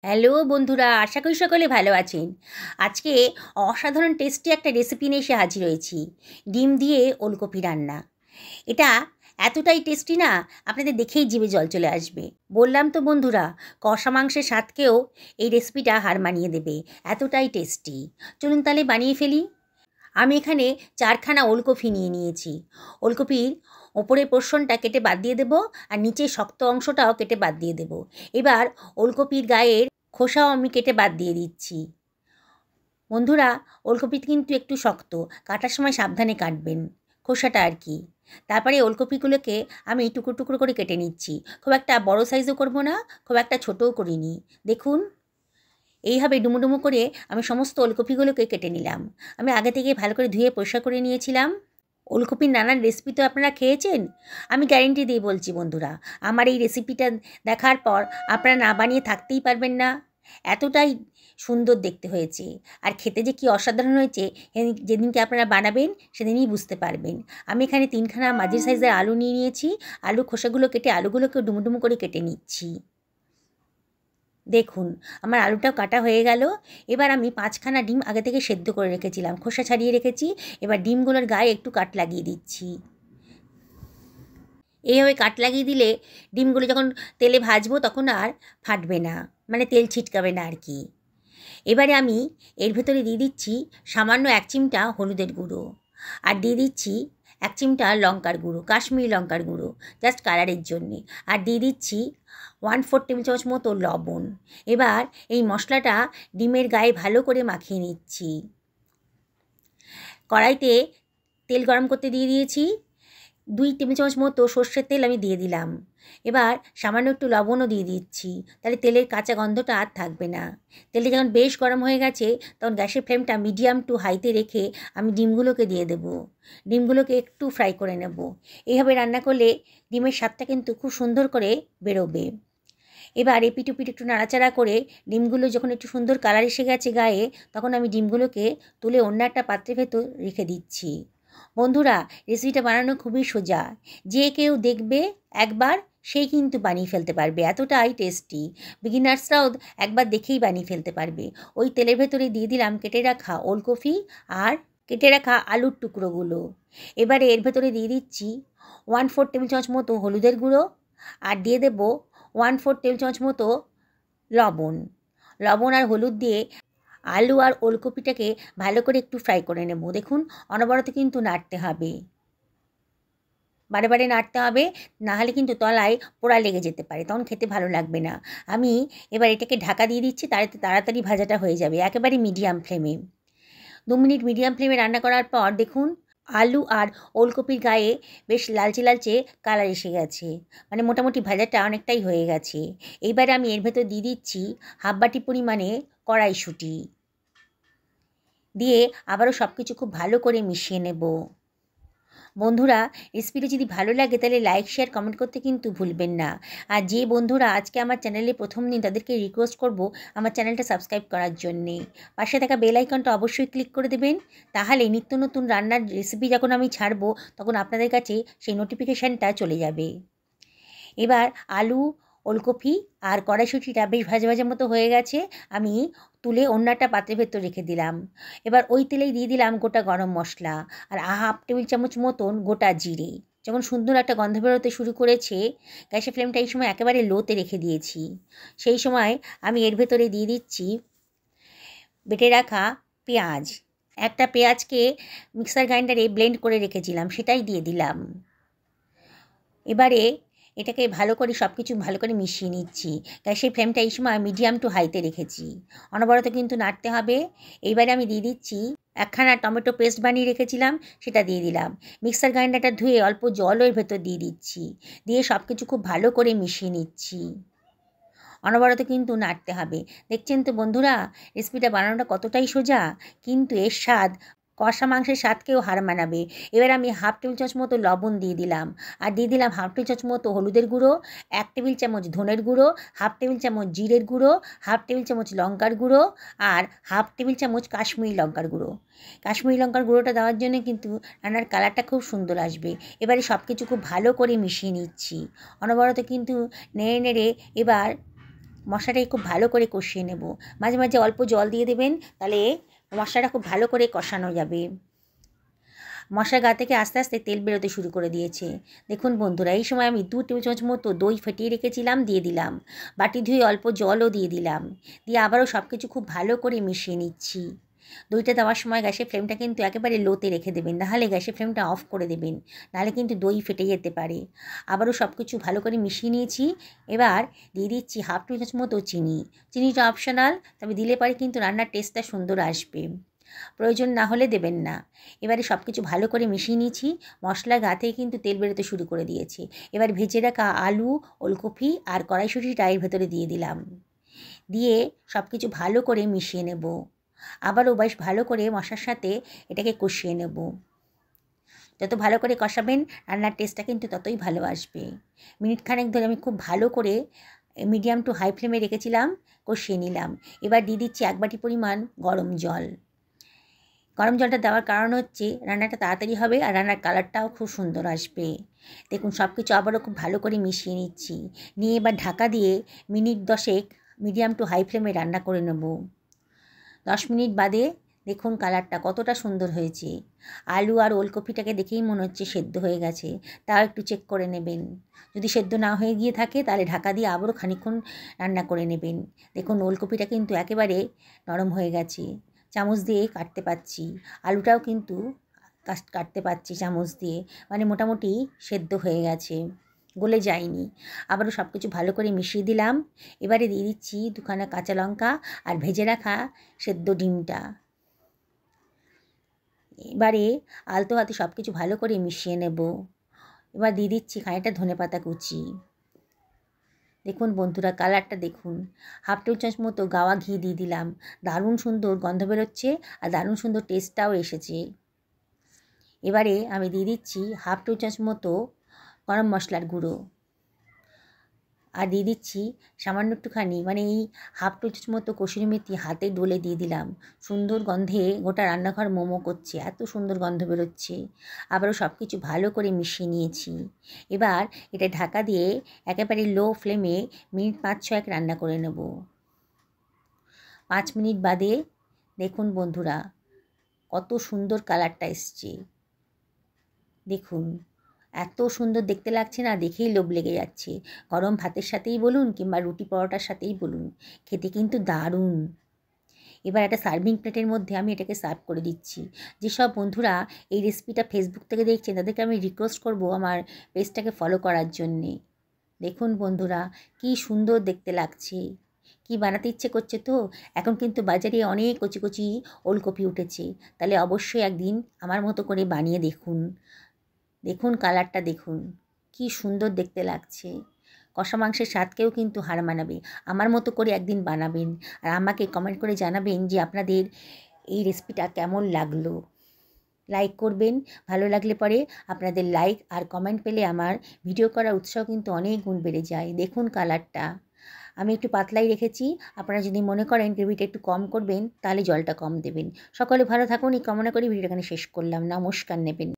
Hello বন্ধুরা, আশা করি সকলে ভালো আছেন। আজকে অসাধারণ টেস্টি একটা রেসিপি নিয়ে এসে হাজির হয়েছি। ডিম দিয়ে ওলকপি রান্না। এটা এতটাই টেস্টি না, আপনাদের দেখেই জিভে জল চলে আসবে। বললাম তো বন্ধুরা, কষা মাংসের স্বাদকেও এই রেসিপিটা হার মানিয়ে দেবে, এতটাই টেস্টি। চলুন তাহলে বানিয়ে ফেলি। আমি এখানে 4খানা ওলকপি নিয়ে নিয়েছি। ওলকপির ওপরের পোর্শনটা কেটে বাদ দিয়ে দেবো, আর নিচের শক্ত অংশটাও কেটে বাদ দিয়ে দেবো। এবার ওলকপির গায়ের খোসাও আমি কেটে বাদ দিয়ে দিচ্ছি। বন্ধুরা, ওলকপি কিন্তু একটু শক্ত, কাটার সময় সাবধানে কাটবেন, খোসাটা আর কি। তারপরে ওলকপিগুলোকে আমি টুকরো টুকরো করে কেটে নিচ্ছি। খুব একটা বড় সাইজও করব না, খুব একটা ছোটও করিনি। দেখুন, এইভাবে ডুমো ডুমো করে আমি সমস্ত ওলকপিগুলোকে কেটে নিলাম। আমি আগে থেকে ভালো করে ধুয়ে পরিষ্কার করে নিয়েছিলাম। ওলকপির নানান রেসিপি তো আপনারা খেয়েছেন। আমি গ্যারেন্টি দিয়ে বলছি বন্ধুরা, আমার এই রেসিপিটা দেখার পর আপনারা না বানিয়ে থাকতেই পারবেন না। এতটাই সুন্দর দেখতে হয়েছে, আর খেতে যে কি অসাধারণ হয়েছে যেদিনকে আপনারা বানাবেন সেদিনই বুঝতে পারবেন। আমি এখানে 3খানা মাঝারি সাইজের আলু নিয়ে নিয়েছি। আলু খোসাগুলো কেটে আলুগুলোকে ডুমো ডুমো করে কেটে নিচ্ছি। দেখুন, আমার আলুটাও কাটা হয়ে গেল। এবার আমি 5খানা ডিম আগে থেকে সেদ্ধ করে রেখেছিলাম, খোসা ছাড়িয়ে রেখেছি। এবার ডিমগুলোর গায়ে একটু কাট লাগিয়ে দিচ্ছি। এইভাবে কাট লাগিয়ে দিলে ডিমগুলো যখন তেলে ভাজবো তখন আর ফাটবে না, মানে তেল ছিটকাবে না আর কি। এবারে আমি এর ভেতরে দিয়ে দিচ্ছি সামান্য 1 চিমটা হলুদের গুঁড়ো, আর দিয়ে দিচ্ছি 1 চিমটা লঙ্কার গুঁড়ো, কাশ্মীরি লঙ্কার গুঁড়ো, জাস্ট কালারের জন্যে। আর দিয়ে দিচ্ছি 1/4 টেবিল চামচ মতো লবণ। এবার এই মশলাটা ডিমের গায়ে ভালো করে মাখিয়ে নিচ্ছি। কড়াইতে তেল গরম করতে দিয়ে দিয়েছি। 2 টেবিল চামচ মতো সর্ষের তেল আমি দিয়ে দিলাম। এবার সামান্য একটু লবণও দিয়ে দিচ্ছি, তাহলে তেলের কাঁচা গন্ধটা আর থাকবে না। তেলটা যখন বেশ গরম হয়ে গেছে তখন গ্যাসের ফ্লেমটা মিডিয়াম টু হাইতে রেখে আমি ডিমগুলোকে দিয়ে দেব। ডিমগুলোকে একটু ফ্রাই করে নেব। এইভাবে রান্না করলে ডিমের স্বাদটা কিন্তু খুব সুন্দর করে বেরোবে। এবার এপিট ওপিট একটু নাড়াচাড়া করে ডিমগুলো যখন একটু সুন্দর কালার এসে গেছে গায়ে, তখন আমি ডিমগুলোকে তুলে অন্য একটা পাত্রের ভেতর রেখে দিচ্ছি। বন্ধুরা, রেসিপিটা বানানো খুবই সোজা। যে কেউ দেখবে একবার, সেই কিন্তু বানিয়ে ফেলতে পারবে, এতটাই টেস্টি। বিগিনার্সরাও একবার দেখেই বানিয়ে ফেলতে পারবে। ওই তেলের ভেতরে দিয়ে দিলাম কেটে রাখা ওলকপি আর কেটে রাখা আলুর টুকরোগুলো। এবারে এর ভেতরে দিয়ে দিচ্ছি 1/4 টেবিল চামচ মতো হলুদের গুঁড়ো, আর দিয়ে দেবো 1/4 টেবিল চামচ মতো লবণ। লবণ আর হলুদ দিয়ে আলু আর ওলকপিটাকে ভালো করে একটু ফ্রাই করে নেব। দেখুন, অনবরত কিন্তু নাড়তে হবে, বারে বারে নাড়তে হবে, নাহলে কিন্তু তলায় পোড়া লেগে যেতে পারে, তখন খেতে ভালো লাগবে না। আমি এবার এটাকে ঢাকা দিয়ে দিচ্ছি, তাড়াতাড়ি ভাজাটা হয়ে যাবে, একেবারে মিডিয়াম ফ্লেমে। 2 মিনিট মিডিয়াম ফ্লেমে রান্না করার পর দেখুন, আলু আর ওলকপির গায়ে বেশ লালচে লালচে কালার এসে গেছে, মানে মোটামুটি ভাজাটা অনেকটাই হয়ে গেছে। এইবারে আমি এর ভেতর দিয়ে দিচ্ছি হাফ বাটি পরিমাণে কড়াইশুঁটি দিয়ে আবারও সব কিছু খুব ভালো করে মিশিয়ে নেব। বন্ধুরা, রেসিপিটা যদি ভালো লাগে তাহলে লাইক শেয়ার কমেন্ট করতে কিন্তু ভুলবেন না। আর যে বন্ধুরা আজকে আমার চ্যানেলে প্রথম দিন, তাদেরকে রিকোয়েস্ট করব আমার চ্যানেলটা সাবস্ক্রাইব করার জন্যে। পাশে থাকা বেল আইকনটা অবশ্যই ক্লিক করে দেবেন, তাহলে নিত্য নতুন রান্নার রেসিপি যখন আমি ছাড়বো তখন আপনাদের কাছে সেই নোটিফিকেশানটা চলে যাবে। এবার আলু, ওলকপি আর কড়াইশুঁটিটা বেশ ভাজা ভাজা মতো হয়ে গেছে। আমি তুলে অন্য একটা পাত্রের ভেতর রেখে দিলাম। এবার ওই তেলেই দিয়ে দিলাম গোটা গরম মশলা আর হাফ টেবিল চামচ মতন গোটা জিরে। যখন সুন্দর একটা গন্ধ বেরোতে শুরু করেছে, গ্যাসের ফ্লেমটা এই সময় একেবারে লোতে রেখে দিয়েছি। সেই সময় আমি এর ভেতরে দিয়ে দিচ্ছি বেটে রাখা পেঁয়াজ। একটা পেঁয়াজকে মিক্সার গ্রাইন্ডারে ব্লেন্ড করে রেখেছিলাম, সেটাই দিয়ে দিলাম। এবারে এটাকে ভালো করে সব কিছু ভালো করে মিশিয়ে নিচ্ছি। গ্যাসের ফ্লেমটা এই সময় মিডিয়াম টু হাইতে রেখেছি, অনবরত কিন্তু নাড়তে হবে। এইবারে আমি দিয়ে দিচ্ছি 1খানা টমেটো পেস্ট বানিয়ে রেখেছিলাম, সেটা দিয়ে দিলাম। মিক্সার গ্রাইন্ডারটা ধুয়ে অল্প জলও এর ভেতর দিয়ে দিচ্ছি, দিয়ে সব কিছু খুব ভালো করে মিশিয়ে নিচ্ছি। অনবরত কিন্তু নাড়তে হবে। দেখছেন তো বন্ধুরা, রেসিপিটা বানানোটা কতটাই সোজা, কিন্তু এর স্বাদ কষা মাংসের স্বাদকেও হার মানাবে। এবার আমি হাফ টেবিল চামচ মতো লবণ দিয়ে দিলাম, আর দিয়ে দিলাম হাফ টেবিল চামচ মতো হলুদের গুঁড়ো, 1 টেবিল চামচ ধনের গুঁড়ো, হাফ টেবিল চামচ জিরের গুঁড়ো, হাফ টেবিল চামচ লঙ্কার গুঁড়ো, আর হাফ টেবিল চামচ কাশ্মীরি লঙ্কার গুঁড়ো। কাশ্মীরি লঙ্কার গুঁড়োটা দেওয়ার জন্য কিন্তু রান্নার কালারটা খুব সুন্দর আসবে। এবারে সব কিছু খুব ভালো করে মিশিয়ে নিচ্ছি, অনবরত কিন্তু নেড়ে নেড়ে এবার মশলাটাকে খুব ভালো করে কষিয়ে নেব। মাঝে মাঝে অল্প জল দিয়ে দেবেন, তাহলে মশলাটা খুব ভালো করে কষানো যাবে। মশলার গা থেকে আস্তে আস্তে তেল বেরোতে শুরু করে দিয়েছে। দেখুন বন্ধুরা, এই সময় আমি 2 টেবিল চামচ মতো দই ফেটিয়ে রেখেছিলাম দিয়ে দিলাম। বাটি ধুয়ে অল্প জলও দিয়ে দিলাম। দিয়ে আবারও সব কিছু খুব ভালো করে মিশিয়ে নিচ্ছি। দইটা দেওয়ার সময় গ্যাসের ফ্লেমটা কিন্তু একেবারে লোতে রেখে দেবেন, নাহলে গ্যাসের ফ্লেমটা অফ করে দেবেন, নাহলে কিন্তু দই ফেটে যেতে পারে। আবারও সব কিছু ভালো করে মিশিয়ে নিয়েছি। এবার দিয়ে দিচ্ছি 1/2 টেবিল চামচ মতো চিনি। চিনিটা অপশনাল, তবে দিলে পারে কিন্তু রান্নার টেস্টটা সুন্দর আসবে, প্রয়োজন না হলে দেবেন না। এবারে সব কিছু ভালো করে মিশিয়ে নিয়েছি। মশলার গা থেকে কিন্তু তেল বেরোতে শুরু করে দিয়েছে। এবার ভেজে রাখা আলু, ওলকপি আর কড়াইশুঁটিটা এর ভেতরে দিয়ে দিলাম। দিয়ে সব কিছু ভালো করে মিশিয়ে নেব। আবারও বেশ ভালো করে মশলার সাথে এটাকে কষিয়ে নেব। যত ভালো করে কষাবেন রান্নার টেস্টটা কিন্তু ততই ভালো আসবে। মিনিট খানেক ধরে আমি খুব ভালো করে মিডিয়াম টু হাই ফ্লেমে রেখেছিলাম, কষিয়ে নিলাম। এবার দিয়ে দিচ্ছি 1 বাটি পরিমাণ গরম জল। গরম জলটা দেওয়ার কারণ হচ্ছে রান্নাটা তাড়াতাড়ি হবে আর রান্নার কালারটাও খুব সুন্দর আসবে। দেখুন সব কিছু আবারও খুব ভালো করে মিশিয়ে নিচ্ছি। নিয়ে এবার ঢাকা দিয়ে মিনিট 10 মিডিয়াম টু হাই ফ্লেমে রান্না করে নেব। 10 মিনিট বাদে দেখুন কালারটা কতটা সুন্দর হয়েছে। আলু আর ওলকপিটাকে দেখেই মনে হচ্ছে সেদ্ধ হয়ে গেছে, তাও একটু চেক করে নেবেন। যদি সেদ্ধ না হয়ে গিয়ে থাকে তাহলে ঢাকা দিয়ে আবারও খানিকক্ষণ রান্না করে নেবেন। দেখুন ওলকপিটা কিন্তু একেবারে নরম হয়ে গেছে, চামচ দিয়ে কাটতে পারছি। আলুটাও কিন্তু কাটতে পারছি চামচ দিয়ে, মানে মোটামুটি সেদ্ধ হয়ে গেছে, গলে যায়নি। আবারও সব কিছু ভালো করে মিশিয়ে দিলাম। এবারে দিয়ে দিচ্ছি 2খানা কাঁচা লঙ্কা আর ভেজে রাখা সেদ্ধ ডিমটা। এবারে আলতো হাতে সব কিছু ভালো করে মিশিয়ে নেব। এবার দিয়ে দিচ্ছি খানিকটা ধনেপাতা কুচি। দেখুন বন্ধুরা কালারটা দেখুন। 1/2 টেবিল চামচ মতো গাওয়া ঘি দিয়ে দিলাম। দারুণ সুন্দর গন্ধ বেরোচ্ছে আর দারুণ সুন্দর টেস্টটাও এসেছে। এবারে আমি দিয়ে দিচ্ছি 1/2 টেবিল চামচ মতো গরম মশলার গুঁড়ো। আর দিয়ে দিচ্ছি সামান্য একটুখানি, মানে এই 1/2 টেবিল চামচ মতো কসুরি মেথি হাতে ডলে দিয়ে দিলাম। সুন্দর গন্ধে গোটা রান্নাঘর মোমো করছে, এত সুন্দর গন্ধ বেরোচ্ছে। আবারও সব কিছু ভালো করে মিশিয়ে নিয়েছি। এবার এটা ঢাকা দিয়ে একেবারে লো ফ্লেমে মিনিট 5-6 রান্না করে নেব। 5 মিনিট বাদে দেখুন বন্ধুরা কত সুন্দর কালারটা এসছে। দেখুন এত সুন্দর দেখতে লাগছে না, দেখেই লোভ লেগে যাচ্ছে। গরম ভাতের সাথেই বলুন কিংবা রুটি পরোটার সাথেই বলুন, খেতে কিন্তু দারুণ। এবার একটা সার্ভিং প্লেটের মধ্যে আমি এটাকে সার্ভ করে দিচ্ছি। যেসব বন্ধুরা এই রেসিপিটা ফেসবুক থেকে দেখছেন তাদেরকে আমি রিকোয়েস্ট করব আমার পেজটাকে ফলো করার জন্যে। দেখুন বন্ধুরা কি সুন্দর দেখতে লাগছে, কি বানাতে ইচ্ছে করছে। তো এখন কিন্তু বাজারে অনেক কচি কচি ওলকপি উঠেছে, তাহলে অবশ্যই একদিন আমার মতো করে বানিয়ে দেখুন। দেখুন কালারটা দেখুন কি সুন্দর দেখতে লাগছে। কষা মাংসের স্বাদকেও কিন্তু হার মানাবে। আমার মতো করে একদিন বানাবেন আর আমাকে কমেন্ট করে জানাবেন যে আপনাদের এই রেসিপিটা কেমন লাগলো। লাইক করবেন, ভালো লাগলে পরে আপনাদের লাইক আর কমেন্ট পেলে আমার ভিডিও করার উৎসাহ কিন্তু অনেক গুণ বেড়ে যায়। দেখুন কালারটা আমি একটু পাতলাই রেখেছি, আপনারা যদি মনে করেন গ্রেভিটা একটু কম করবেন তাহলে জলটা কম দেবেন। সকলে ভালো থাকুন এই কামনা করে ভিডিওটা এখানে শেষ করলাম। নমস্কার নেবেন।